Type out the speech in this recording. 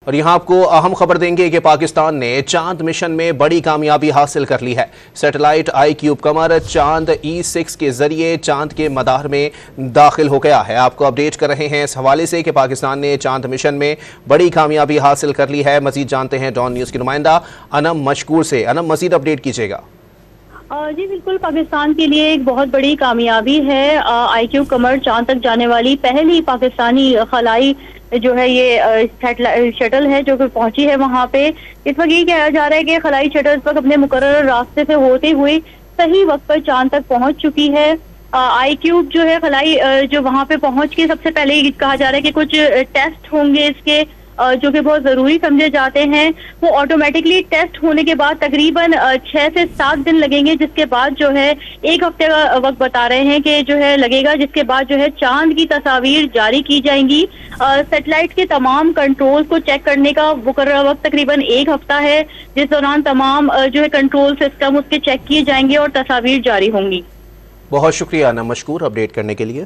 और यहाँ आपको अहम खबर देंगे कि पाकिस्तान ने चांद मिशन में बड़ी कामयाबी हासिल कर ली है। सैटेलाइट iCube कमर चांद E6 के जरिए चांद के मदार में दाखिल हो गया है। आपको अपडेट कर रहे हैं इस हवाले से कि पाकिस्तान ने चांद मिशन में बड़ी कामयाबी हासिल कर ली है। मजीद जानते हैं डॉन न्यूज़ की नुमाइंदा अनम मशकूर से। अनम, मजीद अपडेट कीजिएगा। जी बिल्कुल, पाकिस्तान के लिए एक बहुत बड़ी कामयाबी है। iCube कमर चांद तक जाने वाली पहली पाकिस्तानी खलाई जो है ये शटल है जो कि पहुंची है वहां पे। इस वक्त ये कहा जा रहा है कि खलाई शटल इस वक्त अपने मुकर्रर रास्ते से होते हुए सही वक्त पर चांद तक पहुंच चुकी है। iCube जो है खलाई जो वहां पे पहुंच के सबसे पहले ये कहा जा रहा है कि कुछ टेस्ट होंगे इसके जो कि बहुत जरूरी समझे जाते हैं। वो ऑटोमेटिकली टेस्ट होने के बाद तकरीबन 6 से 7 दिन लगेंगे, जिसके बाद जो है 1 हफ्ते का वक्त बता रहे हैं कि जो है लगेगा, जिसके बाद जो है चांद की तस्वीर जारी की जाएंगी। सैटेलाइट के तमाम कंट्रोल को चेक करने का मुकर्रर वक्त तकरीबन 1 हफ्ता है, जिस दौरान तमाम जो है कंट्रोल सिस्टम उसके चेक किए जाएंगे और तस्वीर जारी होंगी। बहुत शुक्रिया ना मशकूर अपडेट करने के लिए।